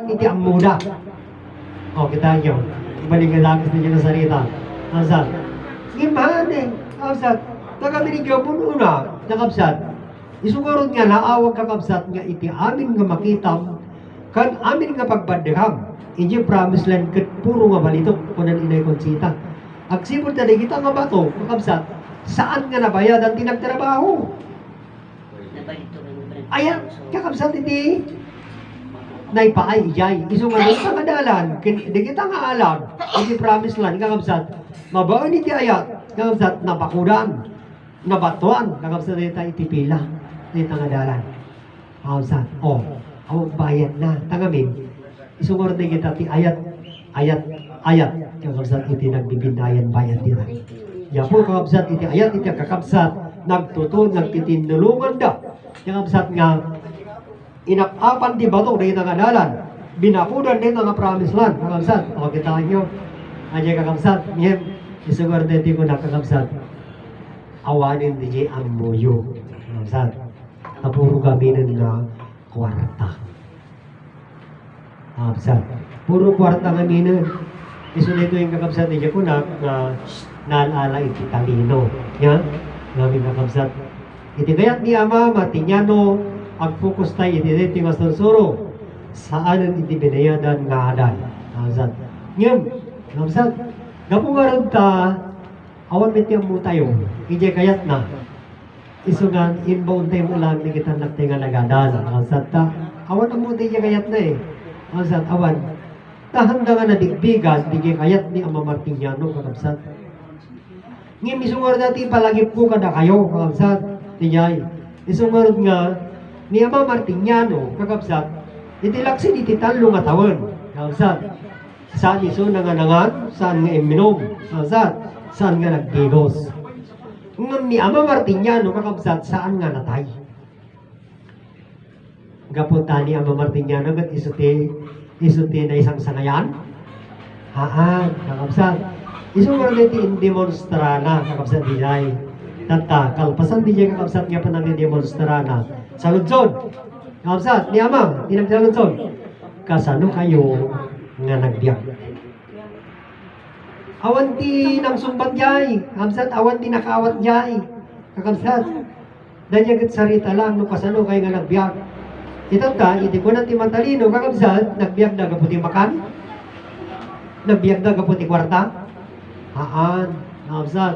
Iti ang muda. O, kita nyo. Ibalik ka lapis ninyo ng sarita. Asad. Imane. Asad. Nagaminig yung una. Nakapsat. Isugurod nga naawag kakapsat nga iti amin nga makitam. Kan amin nga pagbadikam. Inyo promise land kat puro nga balito. Kunan inay konsita. Agsibot na kita nga bato. Kakapsat. Saan nga nabayad ang tinagtrabaho? Ayan. Kakapsat iti naipaay ijay. Iso nga doon sa kadalan, di kita nga alam, hindi promise lang, kakabsat, mabaon iti ayat, kakabsat, napakudan, nabatuan, kakabsat, dita iti pila, dita nga dalan. Kakabsat, awag bayad na, tangamin, iso nga rin kita ti ayat, kakabsat, iti nagbibindayan bayad nila. Yan po, kakabsat, iti ayat, iti kakabsat, nagtutun, nagtitinulungan da, kakabsat nga, inakapan di bato dahil nangadalan. Binakudan din nga promise land. Kakamsat. O, kita nyo. Anjay kakamsat. Ngayon, isugar dito ko na kakamsat. Awanin di jay ang muyo. Kakamsat. Napuro kami ng kwarta. Kakamsat. Puro kwarta kami nun. Iso dito yung kakamsat di jay ko na naalala iti talino. Yan. Namin kakamsat. Iti kayat ni ama matinyano ag-focus tayo iti nga sunsuro saan iti binayadan nga adan. Namsat. Ngayon, namsat, gapungarad ta, awan mitiyam mo tayo, ije kayat na. Isungan, inbound tayo mo lang ni kita nagtinga nagadan. Namsat ta, awan ang mo ije kayat na eh. Namsat, awan. Tahanda nga na digbigan, ije kayat ni Ama Martiniano, kakabsat. Ngayon, isungar dati palagip ko kada kayo, kakabsat. Tiyay. Isungar nga, ni Ama Martiniano, kakabsat, itilaksin iti talo nga tawon. Kakabsat, saan iso nanganangan, saan nga iminom, kakabsat, saan nga nagdigos. Ngam ni Ama Martiniano, kakabsat, saan nga natay. Gapunta ni Ama Martiniano, gat isuti na isang sangayan. Haan, kakabsat, iso nga iti indemonstrana, kakabsat, dijay. Tata, kalpasan dijay kakabsat nga pa nang indemonstrana. Sa lunsod. Kamsat, ni Ama, tinagdala lunsod. Kasano kayo nga nagbiyak? Awan ti nang sumbat jay. Kamsat, awan ti nakaawat jay. Kakamsat, danyagat sarita lang, no kasano kayo nga nagbiyak. Itata, iti ko na ti matalino, kakamsat, nagbiyak na kaputi makan? Nagbiyak na kaputi kwarta? Haan, kamsat,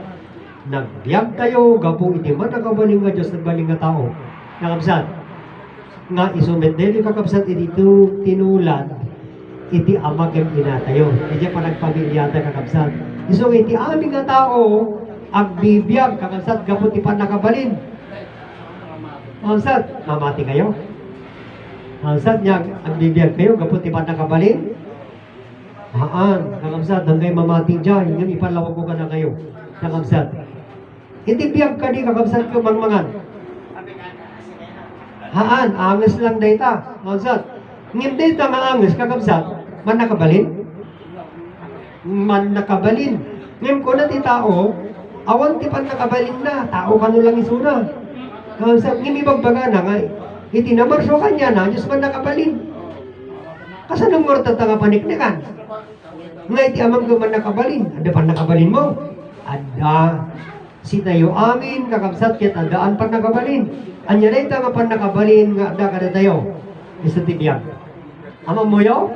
nagbiyak kayo, gapo iti man nakabaling nga Diyos, nagbaling nga tao. Kakabsat, nga isumit dahil kakabsat iti tinulan iti amag yung inatayo. Iti pa nagpamilyata kakabsat. Isong iti aming nga tao agbibiyag kakabsat gapot ipan nakabalin. Kakabsat, mamati kayo. Kakabsat niya agbibiyag kayo gapot ipan nakabalin. Haan, kakabsat, hanggang mamati dyan, yung ipanlawag ko ka na kayo. Kakabsat, iti biyag ka di kakabsat ko mangmangan. Haan, angas lang data. Kakabsat. Ngim data nga angas, kakabsat, man nakabalin? Man nakabalin. Ngim ko na ti tao, awan ti pan nakabalin na, tao ka lang isuna. Kakabsat, ngim ibagbaga na nga, itinamarso ka niya na, Diyos man nakabalin. Kasanong ngorta nga paniknikan? Nga iti amang ko man nakabalin, ada pan nakabalin mo? Ada. Sitayo amin, kakabsat, kaya tandaan pan nakabalin. Anya na ito nga pan nakabalin nga ada kada tayo. Isa tibiyag. Ama mo yo?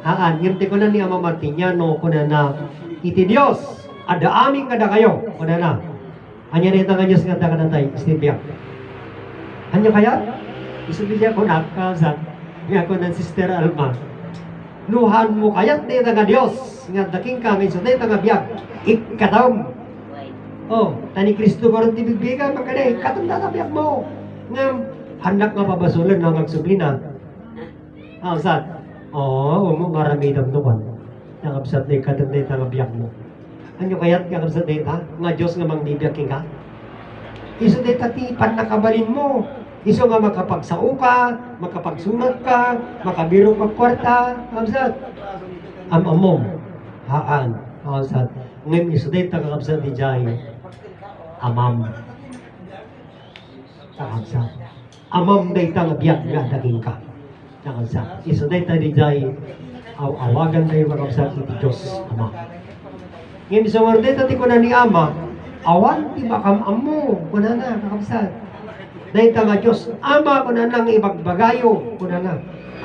Haan, yun ko na ni Ama Martiniano, kuna na iti Diyos, ada aming kada kayo, kuna na. Anya na ito nga Diyos nga ada kada tayo, isa tibiyag. Anya kaya? Isa tibiyag ko na, kakabsat, nga ko ng Sister Alma. Nuhan mo kayat na ito nga Diyos, nga daking kami, so na ito nga biyag, ikatawm. Oh, tani Kristo ko rin tibigbigan, magkanay, katanda na biyak mo. Ngam, handak nga pabasulan na magsublina. Saan? Marami damduman. Nakabsat na katanda na biyak mo. Ano kaya't kakabsat na nga Diyos nga mangbibiyakin ka? Iso na tatipan na kabalin mo. Iso nga makapagsao ka, makapagsunat ka, makabiro ka kwarta. Kakabsat. Amom. Haan. Kakabsat. Ngayon iso na kakabsat di jay. Amam. Kakabsat. Amam na itang biyak nga daging ka. Nakabsat. Isunay tayo di awagan tayo makabsat iti Diyos Ama. Ngayon sa word tati ko na ni Ama, awan ti makamam mo, kuna na, nakabsat. Dahil nga Diyos, Ama ko na nang ibagbagayo, kuna na.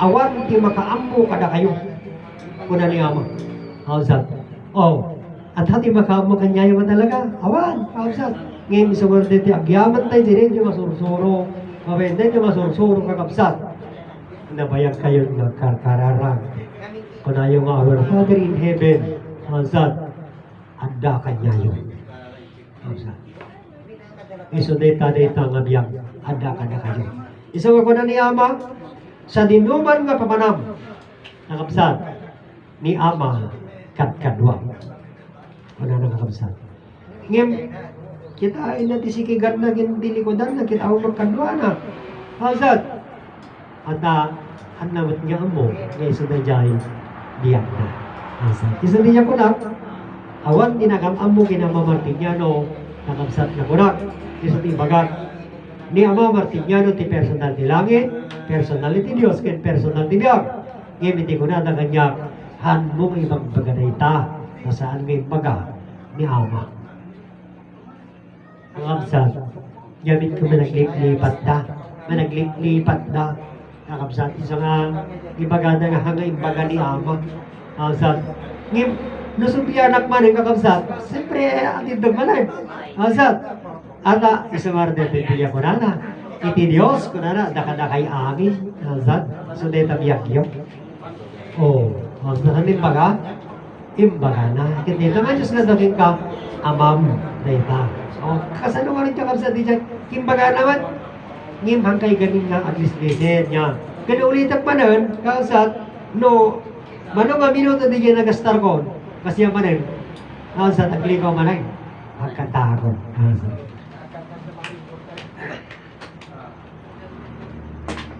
Awan ti makaam mo kada kayo, kuna ni Ama. Nakabsat. Oh, at hati makaam mo kanyayo mo talaga, awan, nakabsat. Ngayon sa word tati, agyaman tayo din yung masursuro, mabenda yung masursuro kakabsat. Nabayag kayo ng kararang. Kung na yung our Father in Heaven, Hazad, anda kanya yun. Hazad. Isuneta nga biyang, anda ka na kayo. Isa ko na ni Ama, sa dinuman nga pamanam, nakabsat, ni Ama, katkadwa. Kung na nakabsat. Ngayon, kita ay natisikigan na ginbilikodan na kita ako magkadwa na. Hazad. At anamot nga mo, ngayon sa dajay, diyak na. Isa din niya kunak, awan tinakam mo kinama Martiniano, nakabsat na kunak. Isa din bagat, ni Ama Martiniano ti personal ti langit, personal ti Diyos, ken personal ti biyag. Ngayon iti kunada kanya, han mo ibang baganayta, na saan may baga ni Ama. Nakabsat, gamit ko managlipat da, managlipat da, nakabsat isa nga ibagada nga hanga ibaga ni Ama. Nakabsat ngim nusubianak man ang kakabsat siyempre atid dagmanan. Nakabsat ata isa marde pipilya ko na iti Diyos ko na dakay amin. Nakabsat so deta biyagyo nakabsat imbaga na kiti naman Diyos nga daking ka amam deta kasano nga rin kakabsat di dyan imbaga naman ngim hangkay ganing nga aglislisin niya. Kaya ulitak pa nun, kausat, no, mano nga minuto di dyan nagastar ko, kasi yung manin, kausat, aglikaw manay, magkatagon, kausat.